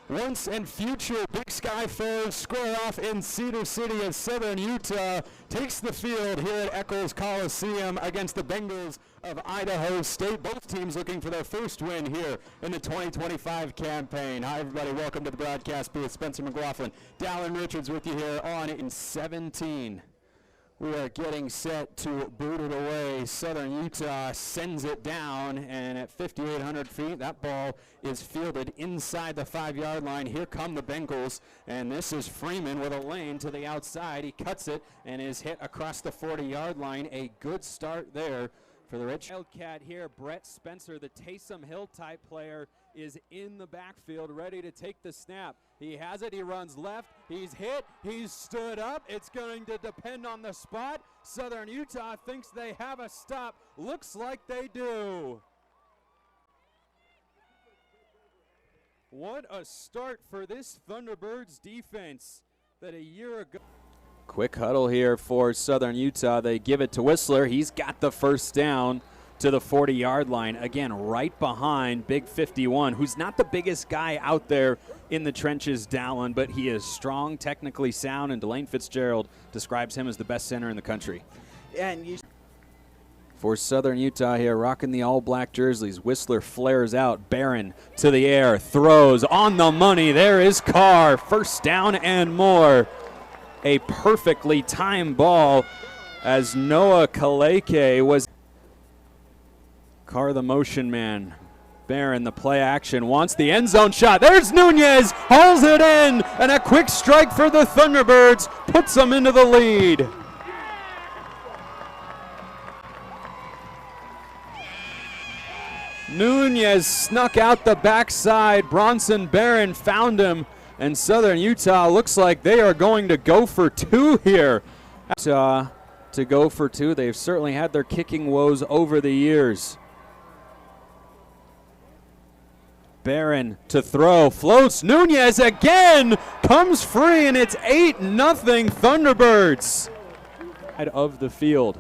Once and future Big Sky foes square off in Cedar City as Southern Utah takes the field here at Eccles Coliseum against the Bengals of Idaho State. Both teams looking for their first win here in the 2025 campaign. Hi everybody, welcome to the broadcast booth. Spencer McLaughlin, Dallin Richards with you here on in 17. We are getting set to boot it away. Southern Utah sends it down, and at 5,800 feet, that ball is fielded inside the 5-yard line. Here come the Bengals, and this is Freeman with a lane to the outside. He cuts it and is hit across the 40-yard line. A good start there for the Rich. Wildcat here, Brett Spencer, the Taysom Hill type player, is in the backfield ready to take the snap. He has it, he runs left, he's hit, he's stood up. It's going to depend on the spot. Southern Utah thinks they have a stop. Looks like they do. What a start for this Thunderbirds defense that a year ago. Quick huddle here for Southern Utah. They give it to Whistler. He's got the first down to the 40-yard line. Again, right behind Big 51, who's not the biggest guy out there in the trenches, Dallin, but he is strong, technically sound, and Delane Fitzgerald describes him as the best center in the country. And for Southern Utah here, rocking the all-black jerseys, Whistler flares out. Barron to the air, throws on the money. There is Carr, first down and more. A perfectly timed ball as Noah Kaleke was. Carr, the motion man. Barron, the play action, wants the end zone shot. There's Nunez, hauls it in, and a quick strike for the Thunderbirds puts them into the lead. Nunez snuck out the backside. Bronson Barron found him, and Southern Utah looks like they are going to go for two here. To go for two, they've certainly had their kicking woes over the years. Barron to throw, floats, Nunez again, comes free, and it's 8-0 Thunderbirds. Side of the field.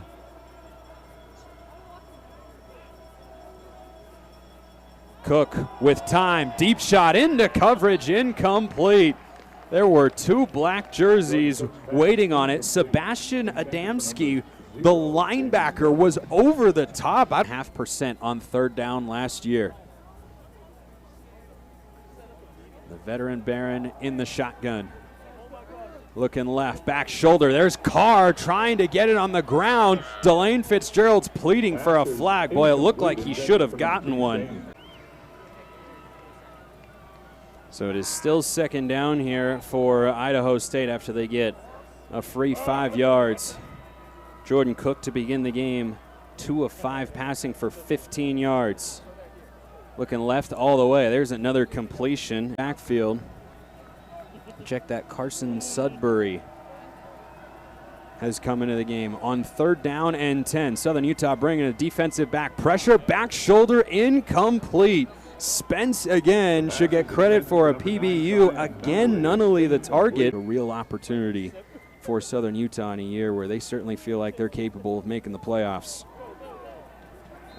Cook with time, deep shot into coverage, incomplete. There were two black jerseys waiting on it. Sebastian Adamski, the linebacker, was over the top. 0.5% on third down last year. The veteran Barron in the shotgun. Looking left, back shoulder. There's Carr trying to get it on the ground. Delane Fitzgerald's pleading for a flag. Boy, it looked like he should have gotten one. So it is still second down here for Idaho State after they get a free 5 yards. Jordan Cook to begin the game, 2 of 5 passing for 15 yards. Looking left all the way. There's another completion. Backfield. Check that. Carson Sudbury has come into the game on third down and 10. Southern Utah bringing a defensive back pressure. Back shoulder incomplete. Spence again should get credit for a PBU. Again, Nunnally the target. A real opportunity for Southern Utah in a year where they certainly feel like they're capable of making the playoffs.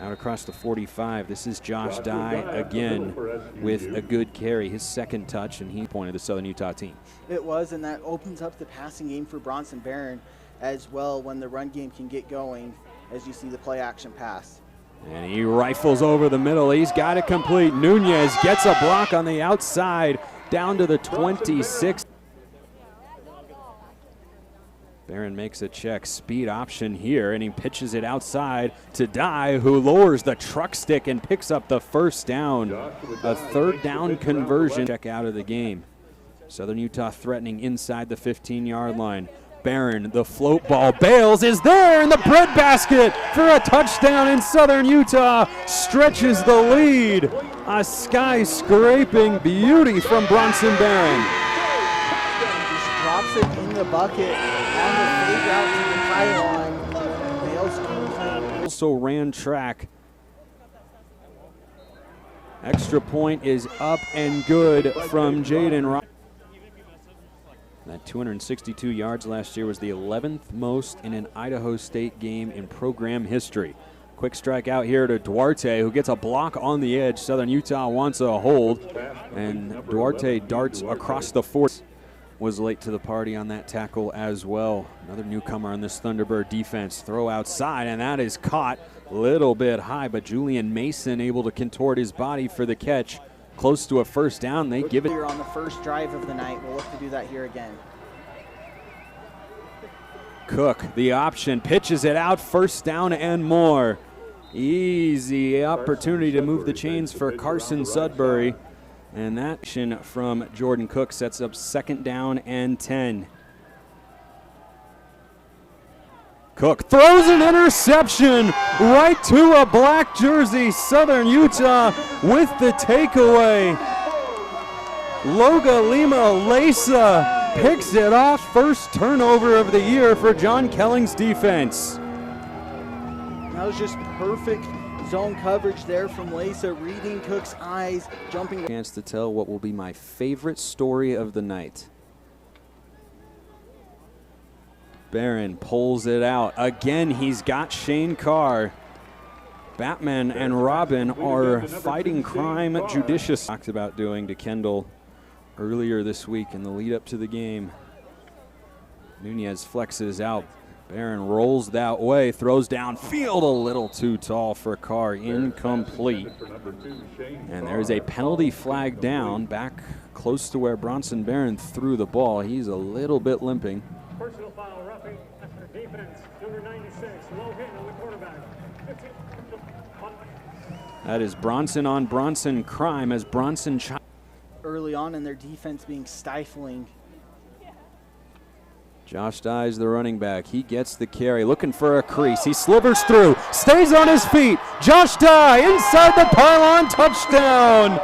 Out across the 45, this is Josh Dye again with a good carry, his second touch, and he pointed the Southern Utah team. it was, and that opens up the passing game for Bronson Barron as well when the run game can get going, as you see the play action pass. And he rifles over the middle. He's got it complete. Nunez gets a block on the outside down to the 26. Barron makes a check, speed option here, and he pitches it outside to Dye, who lowers the truck stick and picks up the first down. A third down conversion. Check out of the game. Southern Utah threatening inside the 15-yard line. Barron, the float ball, Bales is there in the breadbasket for a touchdown, in Southern Utah stretches the lead. A skyscraping beauty from Bronson Barron. Just drops it in the bucket on the fade out to the pylon. Bales also ran track. Extra point is up and good from Jaden Ross. That 262 yards last year was the 11th most in an Idaho State game in program history. Quick strike out here to Duarte, who gets a block on the edge. Southern Utah wants a hold, and Duarte darts across the 40. Was late to the party on that tackle as well. Another newcomer on this Thunderbird defense. Throw outside, and that is caught a little bit high, but Julian Mason able to contort his body for the catch. Close to a first down. They give it. Here on the first drive of the night. We'll look to do that here again. Cook, the option, pitches it out, first down and more. Easy opportunity to move the chains for Carson Sudbury. And that action from Jordan Cook sets up second down and 10. Cook throws an interception right to a black jersey. Southern Utah with the takeaway. Loga Lima Lesa picks it off. First turnover of the year for John Kelling's defense. That was just perfect zone coverage there from Lesa, reading Cook's eyes, jumping. Chance to tell what will be my favorite story of the night. Barron pulls it out. Again, he's got Shane Carr. Batman and Robin are fighting crime judicious. Talked about doing to Kendall earlier this week in the lead up to the game. Nunez flexes out. Barron rolls that way, throws downfield a little too tall for Carr, incomplete. And there's a penalty flag down back close to where Bronson Barron threw the ball. He's a little bit limping. Personal foul, roughing defense, number 96, low hit on the quarterback. That is Bronson on Bronson crime as Bronson early on in their defense being stifling. Josh Dye's the running back. He gets the carry, looking for a crease. He slivers through, stays on his feet. Josh Dye inside the pylon, touchdown.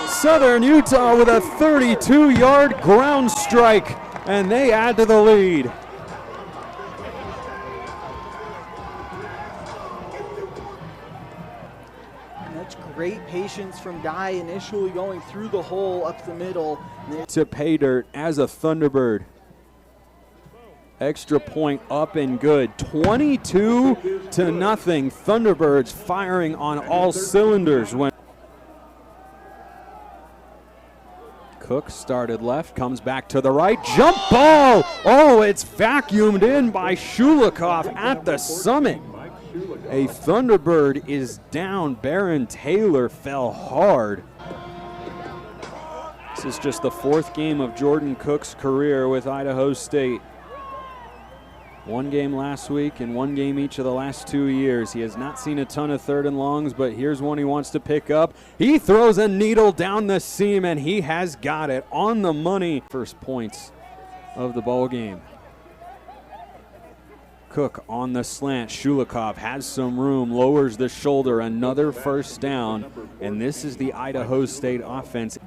Southern Utah with a 32-yard ground strike, and they add to the lead. And that's great patience from Dye, initially going through the hole up the middle. To pay dirt as a Thunderbird. Extra point up and good. 22-0. Thunderbirds firing on all cylinders. When Cook started left, comes back to the right. Jump ball! Oh, it's vacuumed in by Shulikov at the summit. A Thunderbird is down. Barron Taylor fell hard. This is just the fourth game of Jordan Cook's career with Idaho State. One game last week and one game each of the last 2 years. He has not seen a ton of third and longs, but here's one he wants to pick up. He throws a needle down the seam, and he has got it on the money. First points of the ball game. Cook on the slant. Shulikov has some room, lowers the shoulder, another first down, and this is the Idaho State offense.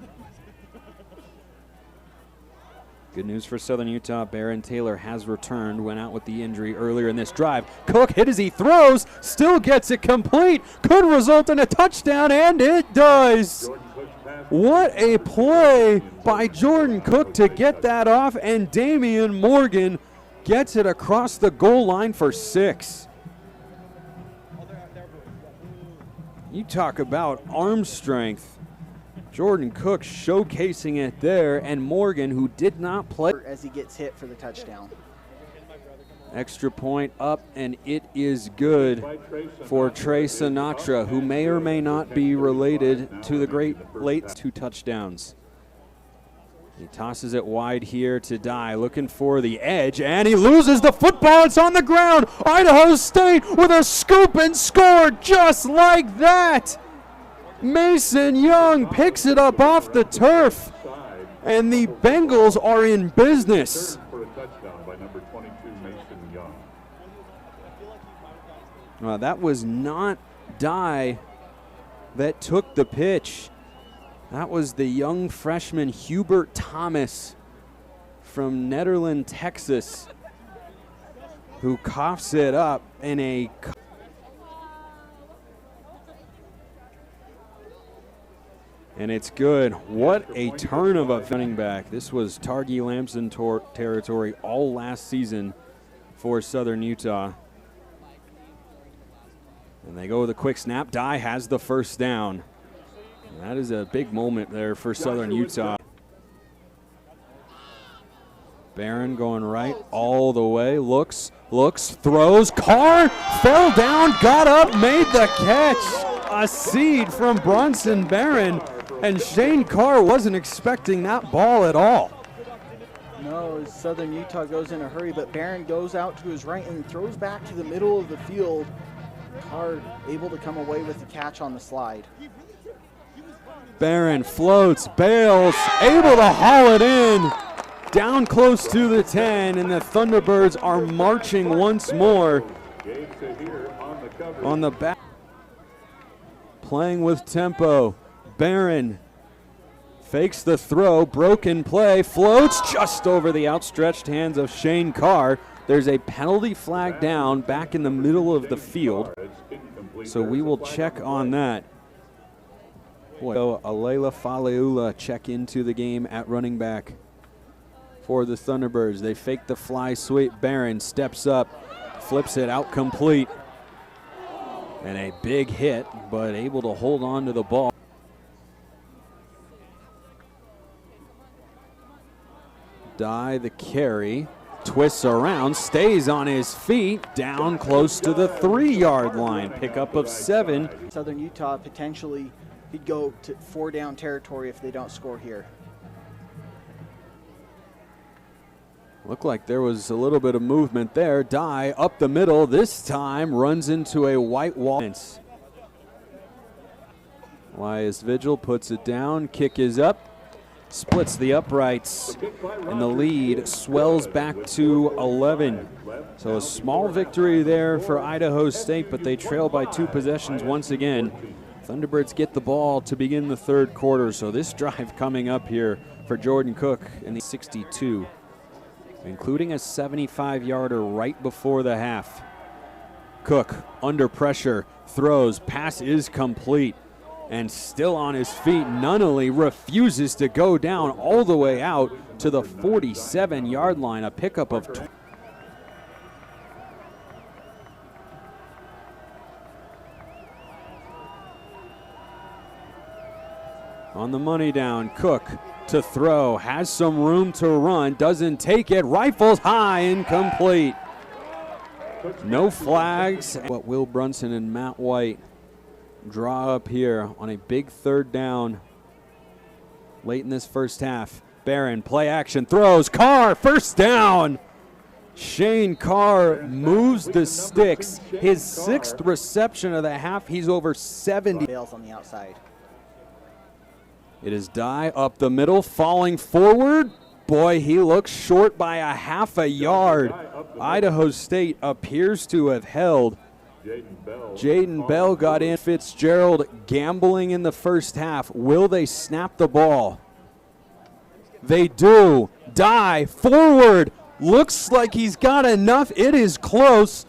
Good news for Southern Utah. Barron Taylor has returned, went out with the injury earlier in this drive. Cook hit as he throws, still gets it complete. Could result in a touchdown, and it does. What a play by Jordan Cook to get that off, and Damian Morgan gets it across the goal line for 6. You talk about arm strength. Jordan Cook showcasing it there, and Morgan, who did not play. As he gets hit for the touchdown. Extra point up, and it is good for Trey Sinatra, who may or may not be related to the great late 2 touchdowns. He tosses it wide here to Dye, looking for the edge, and he loses the football. It's on the ground. Idaho State with a scoop and score just like that. Mason Young picks it up off the turf, and the Bengals are in business. That was not Dye that took the pitch. That was the young freshman Hubert Thomas from Nederland, Texas, who coughs it up in a... And it's good. What a turn of a running back. This was Targi Lamson territory all last season for Southern Utah. And they go with a quick snap. Dye has the first down. And that is a big moment there for Southern Utah. Barron going right all the way. Looks, throws. Carr fell down, got up, made the catch. A seed from Bronson Barron. And Shane Carr wasn't expecting that ball at all. No, Southern Utah goes in a hurry, but Barron goes out to his right and throws back to the middle of the field. Carr able to come away with the catch on the slide. Barron floats, bails, able to haul it in. Down close to the 10, and the Thunderbirds are marching once more on the back. Playing with tempo. Barron fakes the throw, broken play, floats just over the outstretched hands of Shane Carr. There's a penalty flag down back in the middle of the field, so we will check on that. So Alela Faleula check into the game at running back for the Thunderbirds. They fake the fly sweep. Barron steps up, flips it out complete. And a big hit, but able to hold on to the ball. Dye the carry, twists around, stays on his feet, down close to the 3-yard line. Pickup of 7. Southern Utah potentially could go to 4-down territory if they don't score here. Looked like there was a little bit of movement there. Dye up the middle, this time runs into a white wall. Elias Vigil puts it down, kick is up, splits the uprights, and the lead swells back to 11. So a small victory there for Idaho State, but they trail by 2 possessions once again. Thunderbirds get the ball to begin the 3rd quarter, so this drive coming up here for Jordan Cook in the 62. Including a 75-yarder right before the half. Cook under pressure, throws, pass is complete, and still on his feet. Nunnally refuses to go down all the way out to the 47-yard line, a pickup of 20. On the money down, Cook to throw, has some room to run, doesn't take it, rifles high, incomplete. No flags. What Will Brunson and Matt White draw up here on a big 3rd down late in this first half. Barron, play action, throws, Carr, first down. Shane Carr moves the sticks. His 6th reception of the half, he's over 70. Bales on the outside. It is Dye up the middle, falling forward. Boy, he looks short by a half a yard. Idaho State appears to have held. Jaden Bell got in. Fitzgerald gambling in the first half. Will they snap the ball? They do. Dye forward. Looks like he's got enough. It is close.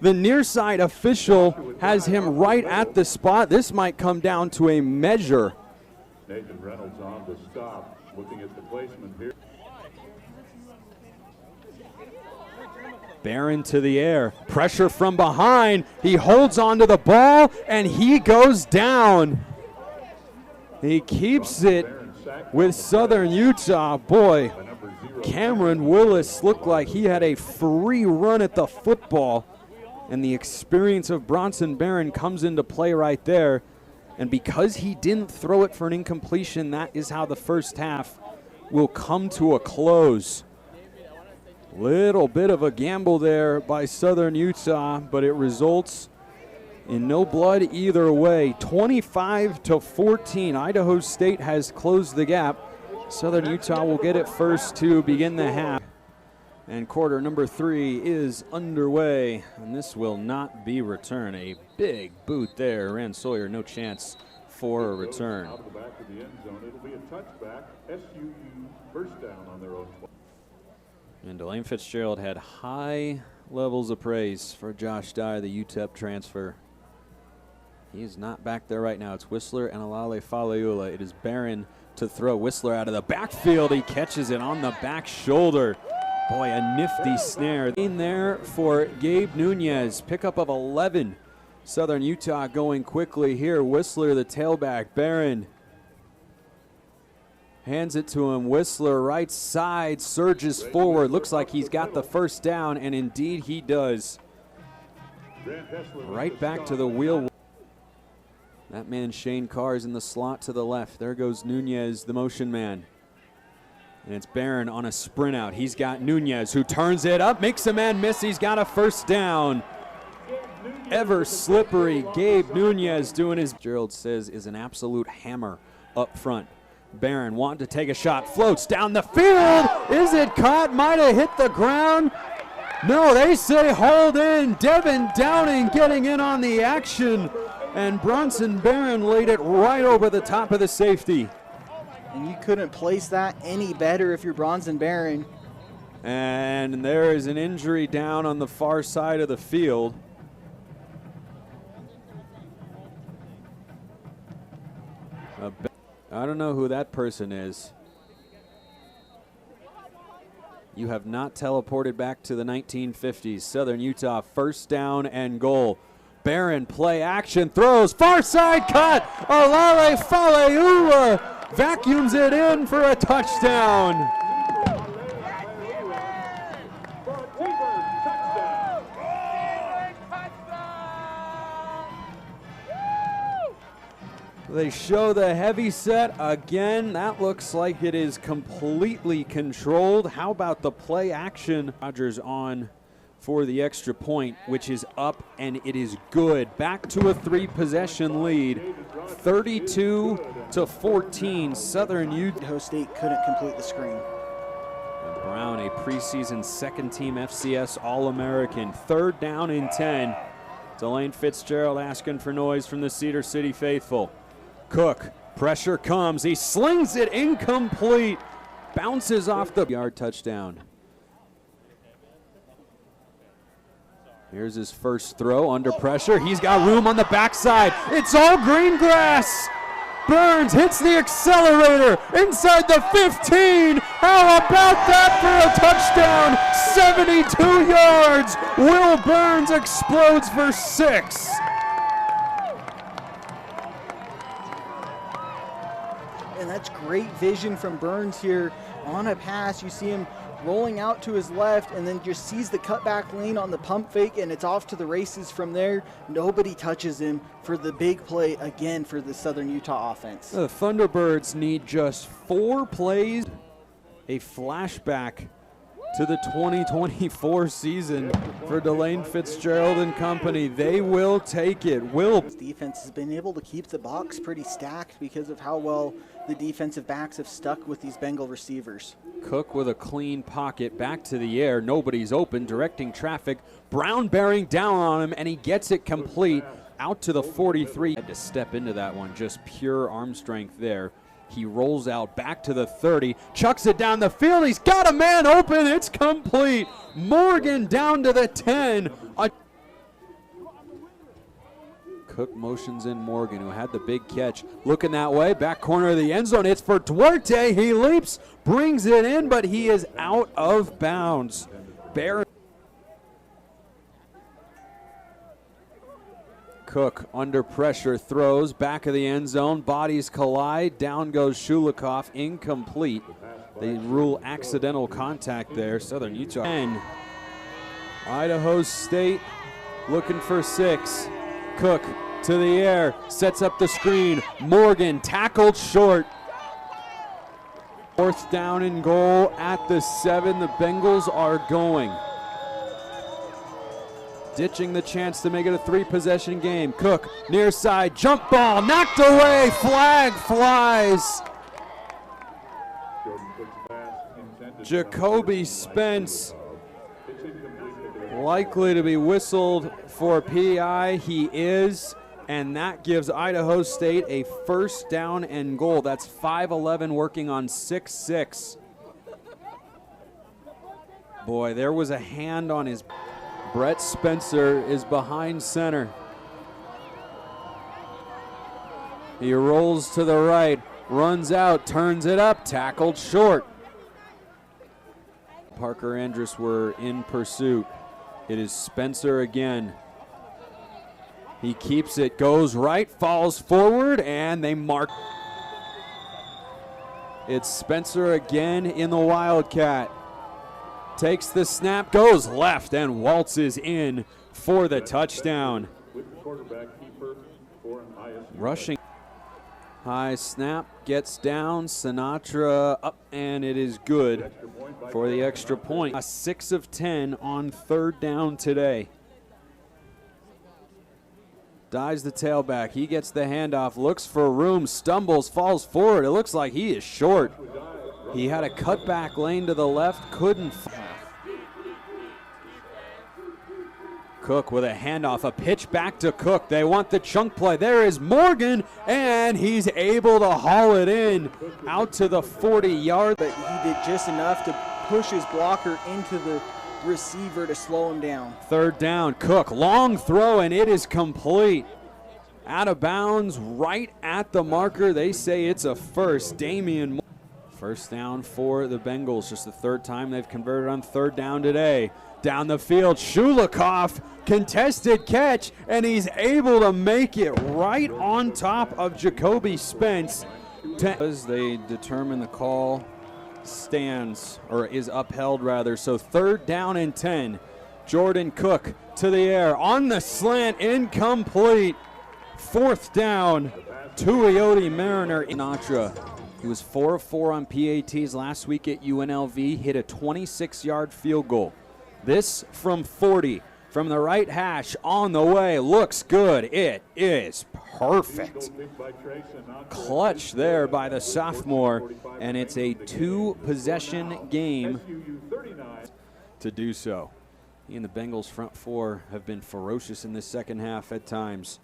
The near side official has him right at the spot. This might come down to a measure. Nathan Reynolds on the stop, looking at the placement here. Barron to the air, pressure from behind. He holds on to the ball, and he goes down. He keeps it with Southern Utah. Boy, Cameron Willis looked like he had a free run at the football, and the experience of Bronson Barron comes into play right there. And because he didn't throw it for an incompletion, that is how the first half will come to a close. Little bit of a gamble there by Southern Utah, but it results in no blood either way. 25-14, Idaho State has closed the gap. Southern Utah will get it first to begin the half. And quarter number 3 is underway, and this will not be returned. A big boot there. Rand Sawyer, no chance for a return. Out the back of the end zone, it'll be a touchback. SUU first down on their own. And Delane Fitzgerald had high levels of praise for Josh Dye, the UTEP transfer. He's not back there right now. It's Whistler and Alale Faleula. It is Barron to throw. Whistler out of the backfield. He catches it on the back shoulder. Boy, a nifty snare in there for Gabe Nunez. Pickup of 11. Southern Utah going quickly here. Whistler, the tailback. Barron hands it to him. Whistler, right side, surges forward. Looks like he's got the first down, and indeed he does. Right back to the wheel. That man, Shane Carr, is in the slot to the left. There goes Nunez, the motion man. And it's Barron on a sprint out. He's got Nunez, who turns it up, makes a man miss. He's got a first down. Ever slippery Gabe Nunez doing his, Gerald says, is an absolute hammer up front. Barron wanting to take a shot, floats down the field. Is it caught? Might have hit the ground. No, they say hold in. Devin Downing getting in on the action. And Bronson Barron laid it right over the top of the safety. And you couldn't place that any better if you're Bronson Barron. And there is an injury down on the far side of the field. I don't know who that person is. You have not teleported back to the 1950s. Southern Utah, first down and goal. Barron, play action, throws, far side cut. Olale Faleua vacuums it in for a touchdown. They show the heavy set again. That looks like it is completely controlled. How about the play action? Rodgers on for the extra point, which is up, and it is good. Back to a 3-possession lead, 32-14. Southern Idaho State couldn't complete the screen. Brown, a preseason second-team FCS All-American. 3rd down and 10. Delane Fitzgerald asking for noise from the Cedar City faithful. Cook, pressure comes, he slings it incomplete, bounces off the yard, touchdown. Here's his first throw under pressure. He's got room on the backside. It's all green grass. Burns hits the accelerator inside the 15. How about that for a touchdown? 72 yards. Will Burns explodes for 6. And that's great vision from Burns here on a pass. You see him rolling out to his left and then just sees the cutback lane on the pump fake, and it's off to the races from there. Nobody touches him for the big play again for the Southern Utah offense. The Thunderbirds need just 4 plays. A flashback to the 2024 season for Delane Fitzgerald and company. They will take it. This defense has been able to keep the box pretty stacked because of how well the defensive backs have stuck with these Bengal receivers. Cook with a clean pocket, back to the air. Nobody's open, directing traffic. Brown bearing down on him, and he gets it complete out to the 43. Had to step into that one, just pure arm strength there. He rolls out back to the 30, chucks it down the field. He's got a man open. It's complete. Morgan down to the 10. Cook motions in Morgan, who had the big catch. Looking that way, back corner of the end zone. It's for Duarte. He leaps, brings it in, but he is out of bounds. Barron. Cook under pressure, throws, back of the end zone, bodies collide, down goes Shulikov, incomplete. They rule accidental contact there. Southern Utah. 10. Idaho State looking for 6. Cook to the air, sets up the screen. Morgan tackled short. 4th down and goal at the 7. The Bengals are going. Ditching the chance to make it a 3-possession game. Cook, near side, jump ball, knocked away, flag flies. Jacoby Spence likely to be whistled for PI. He is, and that gives Idaho State a 1st down and goal. That's 5-11 working on 6-6. Boy, there was a hand on his. Brett Spencer is behind center. He rolls to the right, runs out, turns it up, tackled short. Parker Andrus were in pursuit. It is Spencer again. He keeps it, goes right, falls forward, and they mark. It's Spencer again in the Wildcat. Takes the snap, goes left, and waltzes in for the touchdown. With the quarterback keeper for an ISU. Rushing. High snap, gets down, Sinatra up, and it is good for the extra point. A 6 of 10 on 3rd down today. Dives the tailback, he gets the handoff, looks for room, stumbles, falls forward. It looks like he is short. He had a cutback lane to the left, couldn't. Cook with a handoff, a pitch back to Cook. They want the chunk play. There is Morgan, and he's able to haul it in out to the 40-yard. But he did just enough to push his blocker into the receiver to slow him down. 3rd down, Cook, long throw, and it is complete. Out of bounds, right at the marker. They say it's a first. Damian. 1st down for the Bengals. Just the 3rd time they've converted on 3rd down today. Down the field, Shulikov, contested catch, and he's able to make it right on top of Jacoby Spence. As they determine the call stands, or is upheld rather, so 3rd down and 10. Jordan Cook to the air, on the slant, incomplete. 4th down, Tuioti Mariner. Sinatra, he was 4 of 4 on PATs last week at UNLV, hit a 26-yard field goal. This from 40, from the right hash, on the way, looks good. It is perfect. Clutch there by the sophomore, and it's a 2-possession game to do so. He and the Bengals front 4 have been ferocious in this second half at times.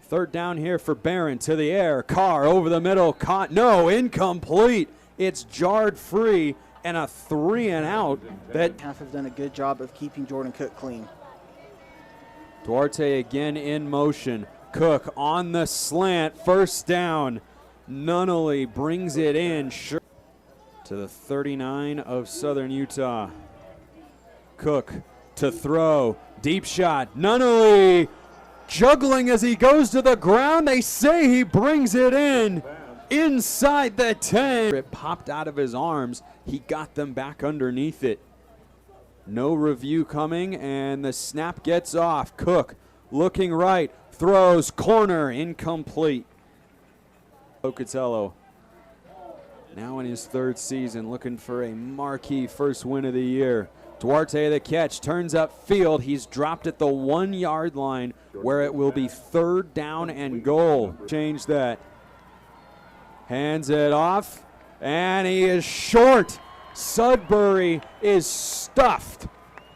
3rd down here for Barron, to the air, Carr over the middle, caught, no, incomplete. It's jarred free, and a 3-and-out. That Half have done a good job of keeping Jordan Cook clean. Duarte again in motion. Cook on the slant, 1st down. Nunnally brings it in to the 39 of Southern Utah. Cook to throw, deep shot, Nunnally juggling as he goes to the ground. They say he brings it in inside the 10. It popped out of his arms. He got them back underneath it. No review coming, and the snap gets off. Cook looking right, throws, corner, incomplete. Pocatello now in his 3rd season, looking for a marquee first win of the year. Duarte the catch, turns up field. He's dropped at the 1-yard line where it will be 3rd down and goal. Change that. Hands it off, and he is short. Sudbury is stuffed,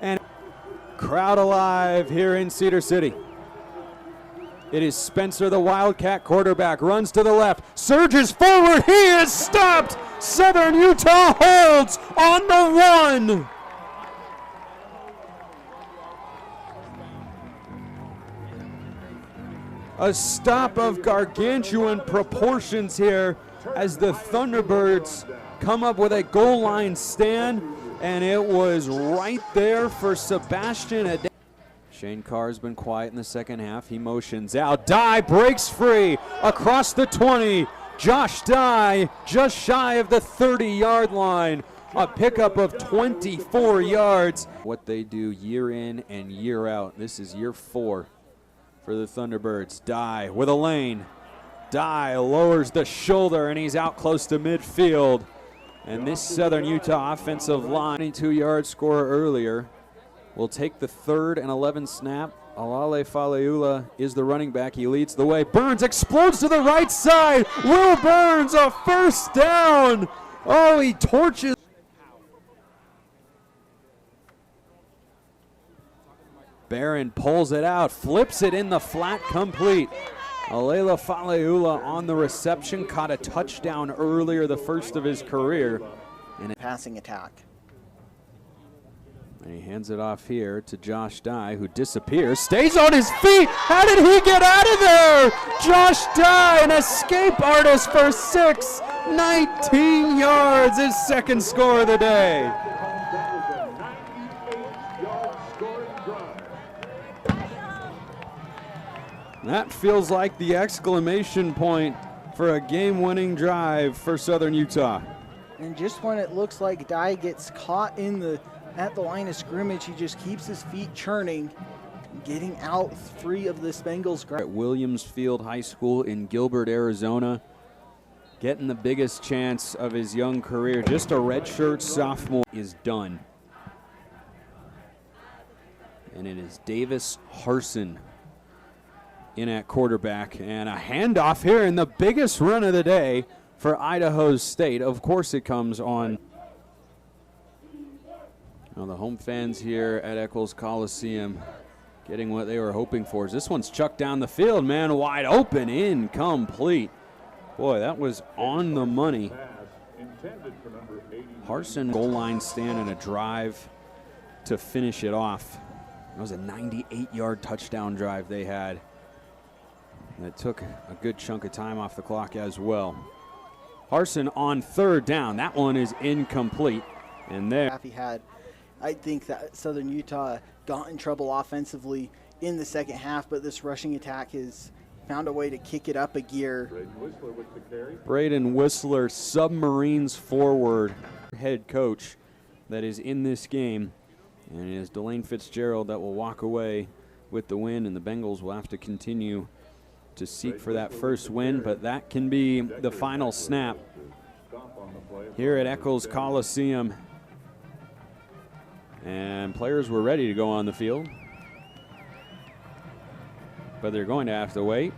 and crowd alive here in Cedar City. It is Spencer, the Wildcat quarterback, runs to the left, surges forward, he is stopped. Southern Utah holds on the 1. A stop of gargantuan proportions here as the Thunderbirds come up with a goal line stand, and it was right there for Sebastian. Shane Carr's been quiet in the second half. He motions out. Dye breaks free across the 20. Josh Dye just shy of the 30-yard line. A pickup of 24 yards. What they do year in and year out. This is year 4 for the Thunderbirds. Dye with a lane. Dye lowers the shoulder, and he's out close to midfield. And this Southern Utah offensive line, 22-yard score earlier, will take the 3rd and 11 snap. Alale Faleula is the running back. He leads the way. Burns explodes to the right side. Will Burns, a 1st down. Oh, he torches. Barron pulls it out, flips it in the flat, complete. Alela Faleula on the reception, caught a touchdown earlier, the first of his career. And Passing attack. And he hands it off here to Josh Dye, who disappears, stays on his feet. How did he get out of there? Josh Dye, an escape artist for 6, 19 yards, his 2nd score of the day. That feels like the exclamation point for a game-winning drive for Southern Utah. And just when it looks like Dye gets caught at the line of scrimmage, he just keeps his feet churning, getting out free of this Bengals ground. At Williams Field High School in Gilbert, Arizona, getting the biggest chance of his young career. Just a redshirt sophomore is done. And it is Davis Harson in at quarterback, and a handoff here in the biggest run of the day for Idaho State. Of course it comes on. Well, the home fans here at Eccles Coliseum getting what they were hoping for. This one's chucked down the field, man, wide open, incomplete. Boy, that was on the money. Harson goal line stand and a drive to finish it off. That was a 98-yard touchdown drive they had. That took a good chunk of time off the clock as well. Harson on third down. That one is incomplete. And there. He had, I think that Southern Utah got in trouble offensively in the second half, but this rushing attack has found a way to kick it up a gear. Braden Whistler, Submarines forward head coach that is in this game. And it is Delane Fitzgerald that will walk away with the win, and the Bengals will have to continue to seek for that first win, but that can be the final snap here at Eccles Coliseum. And players were ready to go on the field, but they're going to have to wait.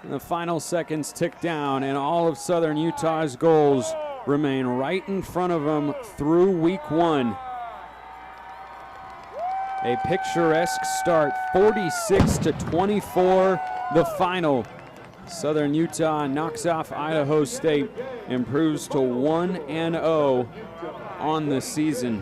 And the final seconds tick down, and all of Southern Utah's goals remain right in front of them through week one. A picturesque start, 46-24, the final. Southern Utah knocks off Idaho State, improves to 1-0 on the season.